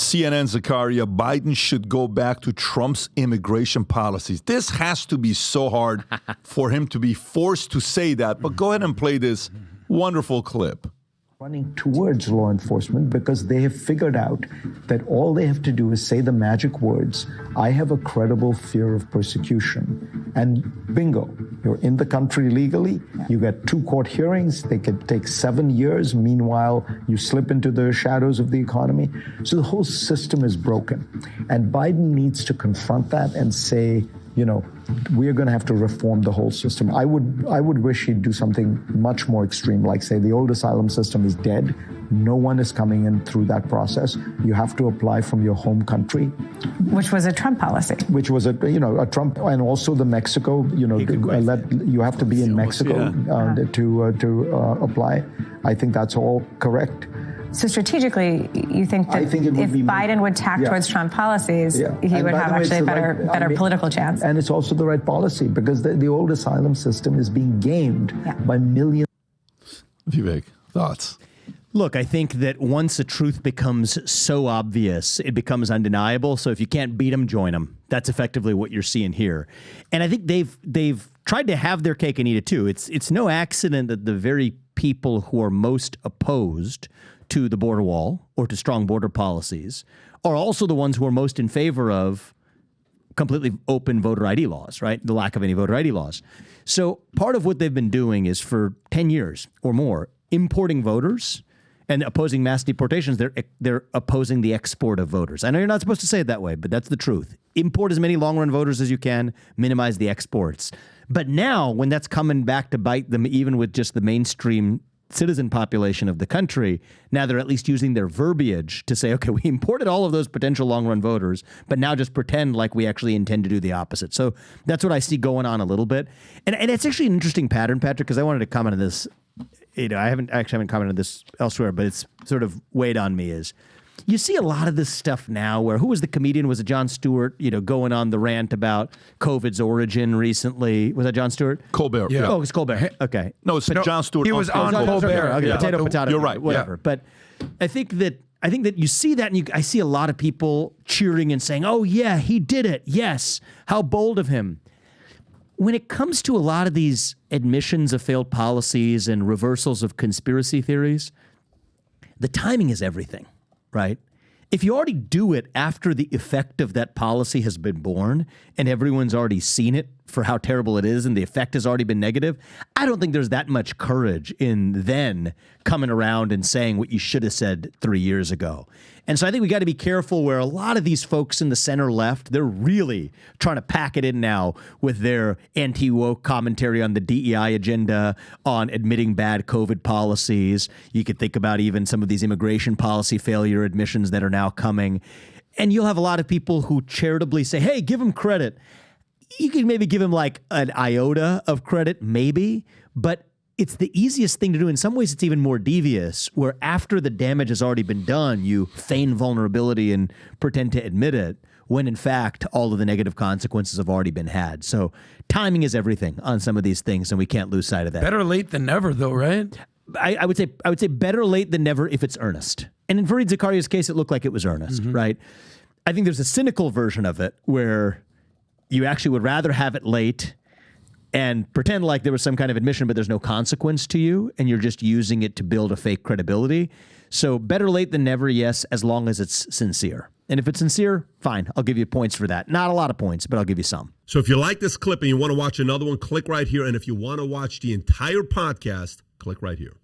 CNN Zakaria, Biden should go back to Trump's immigration policies. This has to be so hard for him to be forced to say that. But go ahead and play this wonderful clip. Running towards law enforcement because they have figured out that all they have to do is say the magic words, I have a credible fear of persecution. And bingo, you're in the country legally, you get 2 court hearings, they could take 7 years, meanwhile you slip into the shadows of the economy. So the whole system is broken. And Biden needs to confront that and say, you know, we're going to have to reform the whole system. I would wish he'd do something much more extreme, like say the old asylum system is dead. No one is coming in through that process. You have to apply from your home country. Which was a Trump policy. Which was a Trump, and also the Mexico, you have to be in Mexico to apply. I think that's all correct. So strategically, you think that if Biden would tack towards Trump policies, he would have actually a better political chance? And it's also the right policy because the old asylum system is being gamed by millions. Vivek, thoughts? Look, I think that once a truth becomes so obvious, it becomes undeniable. So if you can't beat them, join them. That's effectively what you're seeing here. And I think they've tried to have their cake and eat it too. It's no accident that the very people who are most opposed to the border wall or to strong border policies are also the ones who are most in favor of completely open voter ID laws, right? The lack of any voter ID laws. So part of what they've been doing is for 10 years or more, importing voters and opposing mass deportations. They're opposing the export of voters. I know you're not supposed to say it that way, but that's the truth. Import as many long-run voters as you can, minimize the exports. But now when that's coming back to bite them, even with just the mainstream citizen population of the country, now they're at least using their verbiage to say, okay, we imported all of those potential long-run voters, but now just pretend like we actually intend to do the opposite. So that's what I see going on a little bit. And it's actually an interesting pattern, Patrick, because I wanted to comment on this. I haven't commented on this elsewhere, but it's sort of weighed on me is you see a lot of this stuff now where, who was the comedian? Was it Jon Stewart, going on the rant about COVID's origin recently? Was that Jon Stewart? Colbert. Yeah. Oh, it's Colbert. Okay. No, it's Jon Stewart. He was on Colbert. Okay, potato. You're right. Whatever. Yeah. But I think that you see that, and I see a lot of people cheering and saying, oh, yeah, he did it. Yes. How bold of him. When it comes to a lot of these admissions of failed policies and reversals of conspiracy theories, the timing is everything. Right? If you already do it after the effect of that policy has been born and everyone's already seen it for how terrible it is and the effect has already been negative, I don't think there's that much courage in then coming around and saying what you should have said 3 years ago. And so I think we got to be careful where a lot of these folks in the center left, they're really trying to pack it in now with their anti-woke commentary on the DEI agenda, on admitting bad COVID policies. You could think about even some of these immigration policy failure admissions that are now coming. And you'll have a lot of people who charitably say, hey, give them credit. You can maybe give him like an iota of credit, maybe, but it's the easiest thing to do. In some ways, it's even more devious, where after the damage has already been done, you feign vulnerability and pretend to admit it, when in fact, all of the negative consequences have already been had. So timing is everything on some of these things, and we can't lose sight of that. Better late than never, though, right? I would say better late than never if it's earnest. And in Fareed Zakaria's case, it looked like it was earnest, right? I think there's a cynical version of it where you actually would rather have it late and pretend like there was some kind of admission, but there's no consequence to you, and you're just using it to build a fake credibility. So better late than never, yes, as long as it's sincere. And if it's sincere, fine, I'll give you points for that. Not a lot of points, but I'll give you some. So if you like this clip and you want to watch another one, click right here. And if you want to watch the entire podcast, click right here.